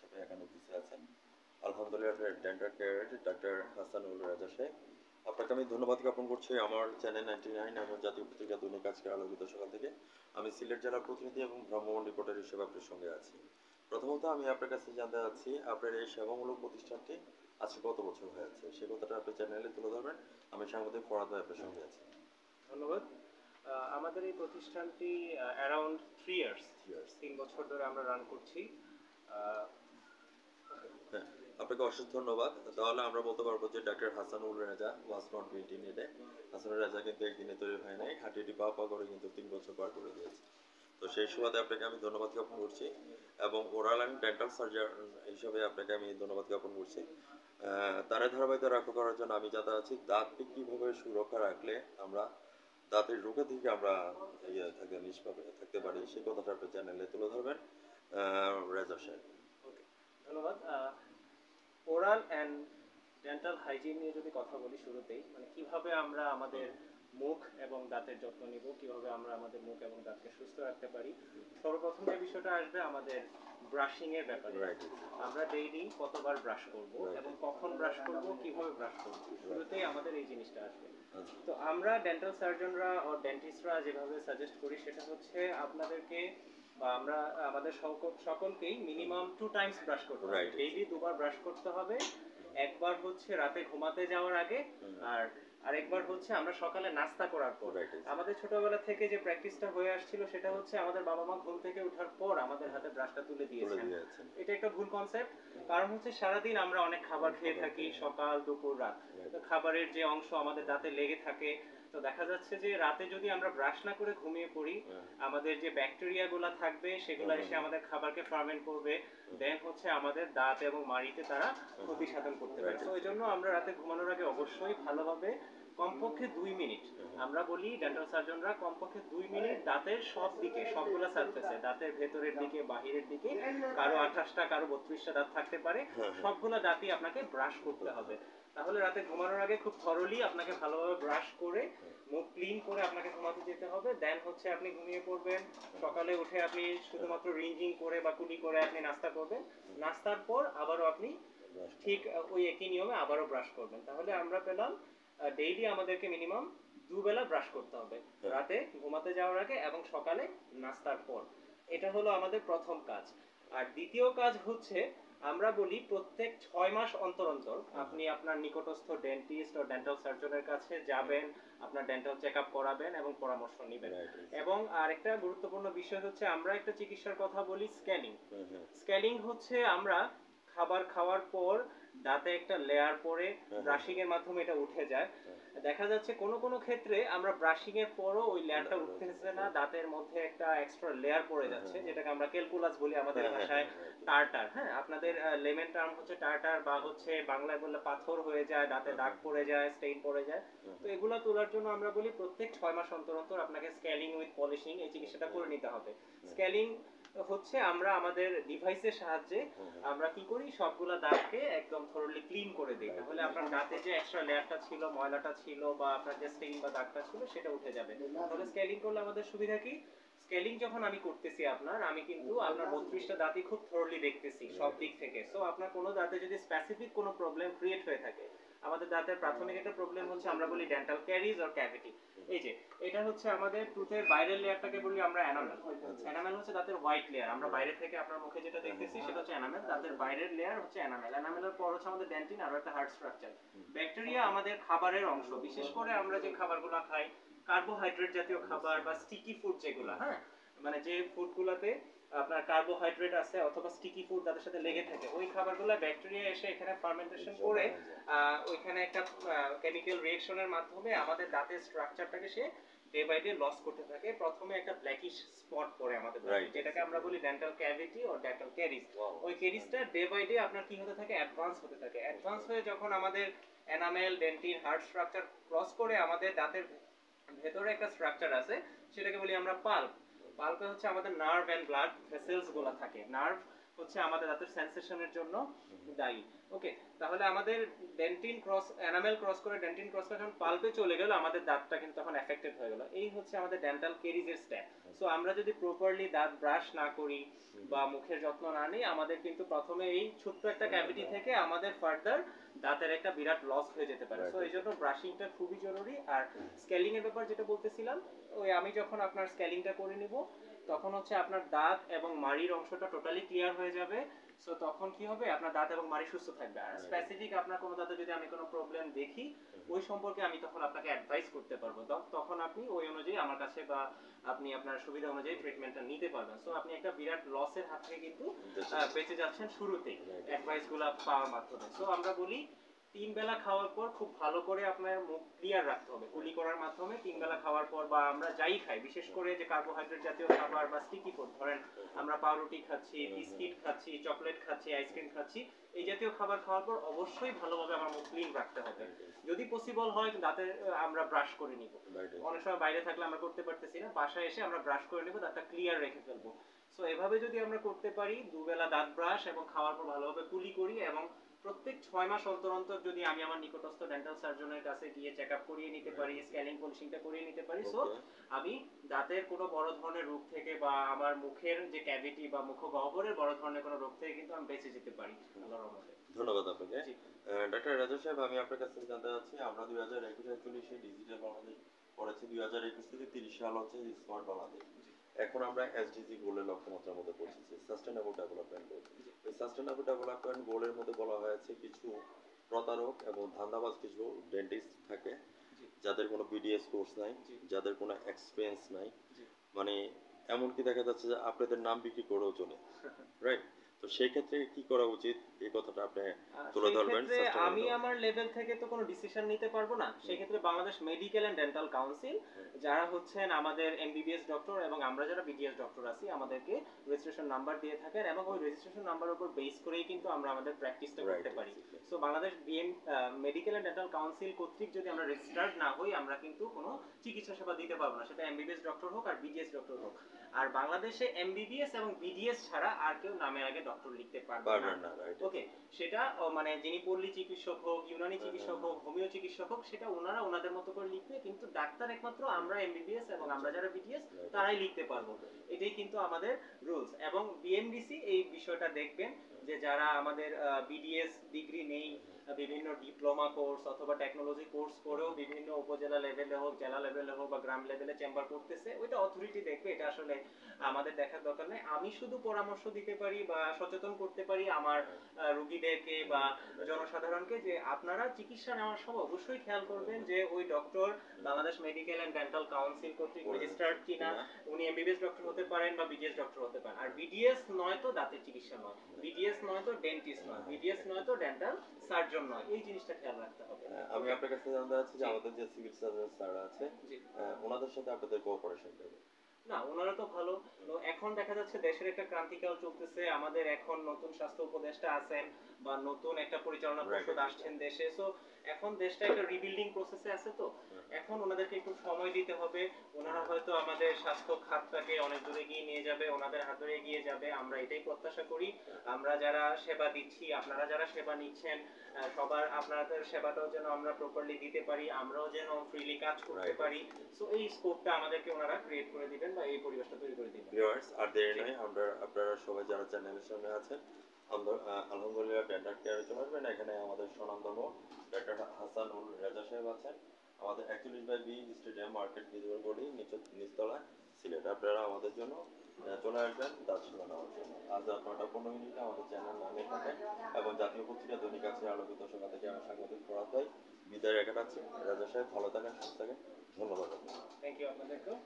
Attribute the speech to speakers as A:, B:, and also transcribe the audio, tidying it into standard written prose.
A: সাথে এখানে উপস্থিত আছেন আলহামদুলিল্লাহ ডেন্টাল কেয়ার ডাক্তার হাসানুল রাজা সাহেব। আপনাকে আমি ধন্যবাদ জ্ঞাপন করছি আমার চ্যানেল 99 এমন জাতীয় পত্রিকা দৈনিক আজকে আলোকিত সকাল থেকে। আমি সিলেট জেলার প্রতিনিধি এবং ভ্রাম্যমাণ রিপোর্টার হিসেবে আপনার সঙ্গে আছি। প্রথমত আমি আপনার কাছে জানতে চাচ্ছি আপনার এই সেবামূলক প্রতিষ্ঠানটি আজকে কত বছর হয়েছে সে কথাটা আপনি চ্যানেলে তুলে ধরবেন। আমি সাংবাদিক ফরাদ ভাই আপনার সঙ্গে আছি।
B: ধন্যবাদ। আমাদের এই প্রতিষ্ঠানটি অ্যারাউন্ড 3 ইয়ার্স, 3 বছর ধরে আমরা রান করছি।
A: হ্যাঁ, আপনাকে অশেষ ধন্যবাদ। তাহলে আমরা বলতে পারবো যে ডাক্তার হাসানুল রাজা was not built in a day. Hasanul রাজা কিন্তু একদিনে তৈরি হয় নাই, হাঁটিটি পা পা করে কিন্তু 3 বছর পার করে দিয়েছে। তো সেই সুবাদে আপনাকে আমি ধন্যবাদ জ্ঞাপন করছি এবং ওরাল অ্যান্ড ডেন্টাল সার্জন হিসাবে আপনাকে আমি ধন্যবাদ জ্ঞাপন করছি। তারা ধারাবাহিকতা রক্ষা করার জন্য আমি যাতে আছি দাঁতকে কীভাবে সুরক্ষা রাখলে আমরা দাঁতের রোগে থেকে আমরা নিষ্পাপে থাকতে পারি সেই কথাটা আপনার চ্যানেলে তুলে ধরবেন রেজা সাহেব।
B: ধন্যবাদ। ওরাল অ্যান্ড ডেন্টাল হাইজিন নিয়ে যদি কথা বলি শুরুতেই, মানে কিভাবে আমরা আমাদের মুখ এবং দাঁতের যত্ন নিব, কিভাবে আমরা আমাদের মুখ এবং দাঁতকে সুস্থ রাখতে পারি। সর্বপ্রথম যে বিষয়টা আসবে আমাদের ব্রাশিং এর ব্যাপারে। আমরা ডেইলি কতবার ব্রাশ করব এবং কখন ব্রাশ করব, কিভাবে ব্রাশ করব, শুরুতেই আমাদের এই জিনিসটা আসবে। তো আমরা ডেন্টাল সার্জনরা ও ডেন্টিস্টরা যেভাবে সাজেস্ট করি সেটা হচ্ছে আপনাদেরকে বা আমরা আমাদের সকলকেই মিনিমাম 2 টাইমস ব্রাশ করতে হবে। ডেইলি 2বার ব্রাশ করতে হবে। একবার হচ্ছে রাতে ঘুমাতে যাওয়ার আগে, আর আরেকবার হচ্ছে আমরা সকালে নাস্তা করার পর। আমাদের ছোটবেলা থেকে যে প্র্যাকটিসটা হয়ে আসছিল সেটা হচ্ছে আমাদের বাবা মা ঘুম থেকে ওঠার পর আমাদের হাতে ব্রাশটা তুলে দিয়েছেন। এটা একটা ভুল কনসেপ্ট। কারণ হচ্ছে সারাদিন আমরা অনেক খাবার খেয়ে থাকি, সকাল দুপুর রাত। তো খাবারের যে অংশ আমাদের দাঁতে লেগে থাকে, তো দেখা যাচ্ছে যে রাতে যদি আমরা ব্রাশ না করে ঘুমিয়ে পড়ি, আমাদের যে ব্যাকটেরিয়াগুলো থাকবে সেগুলো এসে আমাদের খাবারকে ফার্মেন্ট করবে, দেন হচ্ছে আমাদের দাঁত এবং মাড়িতে তারা ক্ষতি সাধন করতে পারে। তো এই জন্য আমরা রাতে ঘুমানোর আগে অবশ্যই ভালোভাবে কমপক্ষে 2 মিনিট, আমরা বলি ডেন্টাল সার্জনরা কমপক্ষে 2 মিনিট দাঁতের সব দিকে, সবগুলা সারফেসে, দাঁতের ভেতরের দিকে, বাহিরের দিকে, কারো 28টা কারো 32টা দাঁত থাকতে পারে, সবগুলা দাঁতই আপনাকে ব্রাশ করতে হবে। তাহলে রাতে ঘুমানোর আগে খুব থরলি আপনাকে ভালোভাবে ব্রাশ করে মুখ ক্লিন করে আপনাকে ঘুমাতে যেতে হবে। দেন হচ্ছে আপনি ঘুমিয়ে পড়বেন। সকালে উঠে আপনি শুধুমাত্র রিঞ্জিং করে বা কুলি করে আপনি নাস্তা করবেন। নাস্তার পর আবারও আপনি ঠিক ওই একই নিয়মে আবারও ব্রাশ করবেন। তাহলে আমরা পেলাম ডেইলি আমাদেরকে মিনিমাম 2 বেলা ব্রাশ করতে হবে, রাতে ঘুমাতে যাওয়ার আগে এবং সকালে নাস্তার পর। এটা হলো আমাদের প্রথম কাজ। আর দ্বিতীয় কাজ হচ্ছে আমরা বলি প্রত্যেক 6 মাস অন্তর অন্তর আপনি আপনার নিকটস্থ ডেন্টিস্ট ও ডেন্টাল সার্জনের কাছে যাবেন, আপনার ডেন্টাল চেকআপ করাবেন এবং পরামর্শ নেবেন। এবং আরেকটা গুরুত্বপূর্ণ বিষয় হচ্ছে আমরা একটা চিকিৎসার কথা বলি স্ক্যালিং। স্ক্যালিং হচ্ছে আমরা খাবার খাওয়ার পর দাঁতে একটা লেয়ার পরে ব্রাশিং এর মাধ্যমে এটা উঠে যায়। দেখা যাচ্ছে কোন কোন ক্ষেত্রে আমরা ব্রাশিং এর পরও ওই লেয়ারটা উঠতেছে না, দাঁতের মধ্যে একটা এক্সট্রা লেয়ার পড়ে যাচ্ছে, যেটাকে আমরা ক্যালকুলাস বলি আমাদের ভাষায়, টার্টার। হ্যাঁ, আপনাদের লেমেন টার্ম হচ্ছে টার্টার, বা হচ্ছে বাংলায় বললে পাথর হয়ে যায়, দাঁতে দাগ পড়ে যায়, স্টেইন পড়ে যায়। তো এগুলো তোলার জন্য আমরা বলি প্রত্যেক 6 মাস অন্তর অন্তর আপনাকে স্কেলিং উইথ পলিশিং এই চিকিৎসাটা করে নিতে হবে। স্কেলিং হচ্ছে আমরা আমাদের ডিভাইসের সাহায্যে আমরা কি করি, সবগুলা দাঁতকে একদম থরলি ক্লিন করে দিই। তাহলে আপনার দাঁতে যে এক্সট্রা লেয়ারটা ছিল, ময়লাটা ছিল, বা আপনার যে স্টেইন বা দাগটা ছিল সেটা উঠে যাবে। তাহলে স্কেলিং করলে আমাদের সুবিধা কি, স্কেলিং যখন আমি করতেছি আমি কিন্তু আপনার 32টা দাঁতই খুব থরলি দেখতেছি সব দিক থেকে। সো আপনার কোনো দাঁতে যদি স্পেসিফিক কোনো প্রবলেম ক্রিয়েট হয়ে থাকে, আমাদের দাঁতের প্রাথমিক একটা প্রবলেম হচ্ছে আমরা বলি ডেন্টাল ক্যারিজ অর ক্যাভিটি। এই যে এটা হচ্ছে আমাদের টুথের বাইরের লেয়ারটাকে বলি আমরা এনামেল। এনামেল হচ্ছে দাঁতের হোয়াইট লেয়ার। আমরা বাইরে থেকে আপনার মুখে যেটা দেখতেছি সেটা হচ্ছে এনামেল। দাঁতের বাইরের লেয়ার হচ্ছে এনামেল। এনামেলের পর হচ্ছে আমাদের ডেন্টিন আর একটা হার্ড স্ট্রাকচার। ব্যাকটেরিয়া আমাদের খাবারের অংশ, বিশেষ করে আমরা যে খাবারগুলো খাই, কার্বোহাইড্রেট জাতীয় খাবার বা স্টিকি ফুড যেগুলো, হ্যাঁ, মানে যে ফুডগুলোতে আপনার কার্বোহাইড্রেট আছে অথবা স্টিকি ফুড তাদের সাথে লেগে থাকে, ওই খাবারগুলো ব্যাকটেরিয়া এসে এখানে ফার্মেন্টেশন করে ওইখানে একটা কেমিক্যাল রিঅ্যাকশনের মাধ্যমে আমাদের দাঁতের স্ট্রাকচারটাকে সে ডে বাই ডে লস করতে থাকে। প্রথমে একটা ব্ল্যাকিশ স্পট পড়ে আমাদের দাঁতে, যেটাকে আমরা বলি ডেন্টাল ক্যাভিটি ও ডেন্টাল ক্যারিজ। ওই ক্যারিজটা ডে বাই ডে আপনার কি হতে থাকে, অ্যাডভান্স হতে থাকে। অ্যাডভান্স হয়ে যখন আমাদের enamel, dentine, hard structure cross করে আমাদের দাঁতের ভেতরে একটা স্ট্রাকচার আছে, সেটাকে বলি আমরা পাল্প। পাল্পে হচ্ছে আমাদের নার্ভ এন্ড ব্লাড ভেসেলস গুলো থাকে। নার্ভ হচ্ছে আমাদের দাঁতের সেন্সেশনের জন্য দায়ী। ওকে, তাহলে আমাদের ডেন্টিন ক্রস এনামেল ক্রস করে ডেন্টিন ক্রস করে যখন পাল্পে চলে গেল আমাদের দাঁতটা কিন্তু তখন এফেক্টেড হয়ে গেল। এই হচ্ছে আমাদের ডেন্টাল কেরিজের স্টেপ। সো আমরা যদি প্রপারলি দাঁত ব্রাশ না করি বা মুখের যত্ন না নিই, আমাদের কিন্তু প্রথমে এই ছোট্ট একটা ক্যাভিটি থেকে আমাদের ফার্দার দাঁতের একটা বিরাট লস হয়ে যেতে পারে। সো এই জন্য ব্রাশিংটা খুবই জরুরি। আর স্কেলিং এর ব্যাপার যেটা বলতেছিলাম, ওই আমি যখন আপনার স্কেলিংটা করে নিব তখন হচ্ছে আপনার দাঁত এবং মাড়ির অংশটা টোটালি ক্লিয়ার হয়ে যাবে। সো তখন কি হবে, আপনার দাঁত এবং মাড়ি সুস্থ থাকবে। আর স্পেসিফিক আপনার কোনো দাঁতে যদি আমি কোনো প্রবলেম দেখি ওই সম্পর্কে আমি তখন আপনাকে অ্যাডভাইস করতে পারবো। তখন আপনি ওই অনুযায়ী আমার কাছে বা আপনি আপনার সুবিধা অনুযায়ী ট্রিটমেন্টটা নিতে পারবেন। সো আপনি একটা বিরাট লসের হাত থেকে কিন্তু বেঁচে যাচ্ছেন শুরুতেই অ্যাডভাইসগুলো পাওয়ার মাধ্যমে। সো আমরা বলি 3 বেলা খাওয়ার পর খুব ভালো করে আপনার মুখ ক্লিয়ার রাখতে হবে কুলি করার মাধ্যমে। 3 বেলা খাওয়ার পর বা আমরা যাই খাই, বিশেষ করে যে কার্বোহাইড্রেট জাতীয় খাবার বা স্টিকি ফুড, ধরেন আমরা পাউরুটি খাচ্ছি, বিস্কিট খাচ্ছি, চকলেট খাচ্ছি, আইসক্রিম খাচ্ছি, এই জাতীয় খাবার খাওয়ার পর অবশ্যই ভালোভাবে আমার মুখ ক্লিন রাখতে হবে। যদি পসিবল হয় দাঁতে আমরা ব্রাশ করে নিব। অনেক সময় বাইরে থাকলে আমরা করতে পারতেছি না, বাসায় এসে আমরা ব্রাশ করে নিব, দাঁতটা ক্লিয়ার রেখে ফেলবো। সো এভাবে যদি আমরা করতে পারি, দুবেলা দাঁত ব্রাশ এবং খাওয়ার পর ভালোভাবে কুলি করি, এবং প্রত্যেক 6 মাস অন্তর অন্তর যদি আমি আমার নিকটস্থ ডেন্টাল সার্জনের কাছে গিয়ে চেক আপ করিয়ে নিতে পারি, স্ক্যানিং পলিশিংটা করিয়ে নিতে পারি, সো আমি দাঁতের কোনো বড় ধরনের রোগ থেকে বা আমার মুখের যে ক্যাভিটি বা মুখগহ্বরের বড় ধরনের কোনো রোগ থেকে কিন্তু আমি বেঁচে যেতে পারি আল্লাহর রহমতে।
A: ধন্যবাদ আপনাকে। ডক্টর রাজা সাহেব, আমি আপনার কাছ থেকে জানতে চাচ্ছি, আমরা 2021-41 ডিজিটাল বাংলাদেশ পড়েছি, 2021 থেকে 30 সাল হচ্ছে স্মার্ট বাংলাদেশ। এখন আমরা এসডিজি গোলের লক্ষ্যমাত্রার মধ্যে পৌঁছেছি, সাস্টেনেবল ডেভেলপমেন্ট গোল। এই সাস্টেনেবল ডেভেলপমেন্ট গোলের মধ্যে বলা হয়েছে কিছু প্রতারক এবং ধান্দাবাজ কিছু ডেন্টিস্ট থাকে যাদের কোনো বিডিএস কোর্স নাই, যাদের কোনো এক্সপিরিয়েন্স নাই, মানে এমনকি দেখা যাচ্ছে যে আপনাদের নাম বিক্রি করেও চলে, রাইট? তো সেই ক্ষেত্রে কি করা উচিত, এই কথাটা আপনি তুলে ধরবেন।
B: আমি আমার লেভেল থেকে তো কোনো ডিসিশন নিতে পারবো না। সেই ক্ষেত্রে Bangladesh medical and dental council, যারা হচ্ছেন আমাদের এমবিবিএস ডক্টর এবং আমরা যারা বিডিএস ডক্টর আছি, আমাদেরকে রেজিস্ট্রেশন নাম্বার দিয়ে থাকেন এবং ওই রেজিস্ট্রেশন নাম্বারের উপর বেস করেই কিন্তু আমরা আমাদের প্র্যাকটিসটা করতে পারি। So Bangladesh medical and dental council কর্তৃক যদি আমরা রেজিস্টার্ড না হই, আমরা কিন্তু কোনো চিকিৎসা সেবা দিতে পারবো না, সেটা এমবিবিএস ডক্টর হোক আর বিডিএস ডক্টর হোক। আর বাংলাদেশে এমবিবিএস এবং বিডিএস ছাড়া আর কেউ নামের আগে ডক্টর লিখতে পারবে না। ওকে, সেটা মানে যিনি পল্লী চিকিৎসক হোক, ইউনানি চিকিৎসক হোক, হোমিও চিকিৎসক হোক, সেটা ওনারা ওনাদের মতো করে লিখবে, কিন্তু ডাক্তার একমাত্র আমরা এমবিবিএস এবং আমরা যারা বিডিএস তারাই লিখতে পারবো। এটাই কিন্তু আমাদের রুলস। এবং বিএমডিসি এই বিষয়টা দেখবেন যে যারা আমাদের বিডিএস ডিগ্রি নেই, বিভিন্ন ডিপ্লোমা কোর্স অথবা টেকনোলজি কোর্স করেও বিভিন্ন উপজেলা লেভেলে হোক, জেলা লেভেলে হোক বা গ্রাম লেভেলে চেম্বার করতেছে, ওইটা অথরিটি দেখবে, এটা আসলে আমাদের দেখার দরকার নেই। আমি শুধু পরামর্শ দিতে পারি বা সচেতন করতে পারি আমার রোগীদেরকে বা জনসাধারণকে, যে আপনারা চিকিৎসা নেওয়ার সময় অবশ্যই খেয়াল করবেন যে ওই doctor Bangladesh medical and dental council কর্তৃক রেজিস্টার্ড কিনা, উনি এমবিবিএস ডক্টর হতে পারেন বা বিডিএস ডক্টর হতে পারেন। আর বিডিএস নয় তো দাঁতের চিকিৎসা নয়, বিডিএস নয় তো ডেন্টিস্ট নয়, বিডিএস নয় তো ডেন্টাল সার্জন নয়, এই জিনিসটা খেয়াল রাখতে হবে।
A: আমি আপনার কাছে জানতে চাচ্ছি যে আমাদের যে সিভিল সার্জন স্যার আছে, ওনাদের সাথে আপনাদের কোঅপারেশন কেমন?
B: না, ওনারা তো ভালো। এখন দেখা যাচ্ছে দেশের একটা ক্রান্তিকাল চলতেছে, আমাদের এখন নতুন স্বাস্থ্য উপদেষ্টা আছেন বা নতুন একটা পরিচালনা পরিষদ আসছেন দেশে। সো এখন দেশটা একটা রিবিল্ডিং প্রসেসে আছে, তো এখন ওনাদেরকে একটু সময় দিতে হবে। ওনারা হয়তো আমাদের স্বাস্থ্য খাতটাকে অনেক দূরে এগিয়ে নিয়ে যাবে, ওনাদের হাত ধরে এগিয়ে যাবে, আমরা এটাই প্রত্যাশা করি। আমরা যারা সেবা দিচ্ছি, আপনারা যারা সেবা নিচ্ছেন, সবার আপনাদের সেবাটাও যেন আমরা প্রপারলি দিতে পারি, আমরাও যেন ফ্রিলি কাজ করতে পারি। সো এই স্কোপটা আমাদেরকে ওনারা ক্রিয়েট করে দিবেন বা এই পরিবেশটা তৈরি করে দিবেন।
A: ভিউয়ার্স, আর দেরি নয়, আপনারা সবাই যারা চ্যানেলের সামনে আছেন, আলহামদুলিল্লাহ ডেন্টাল কেয়ারে চলে আসবেন। এখানে আমাদের স্বনামধন্য ডক্টর হাসানুল রেজা সাহেব আছেন, আমাদের 41/B stadium market visible body নিচতলা, সিলেট। আপনারা আমাদের জন্য চলে আসবেন দাঁত সেবা নেওয়ার জন্য। আজ রাত 9:15 আমাদের চ্যানেল নামে থাকেন এবং জাতীয় পত্রিকা দৈনিক আছে আলোকিত সভা থেকে আমার সাংবাদিক ফরাদ ভাই বিদায় রেখে যাচ্ছি। রাজা সাহেব ভালো থাকেন, সুস্থ থাকেন, ধন্যবাদ।
B: থ্যাংক ইউ আপনাদেরকেও।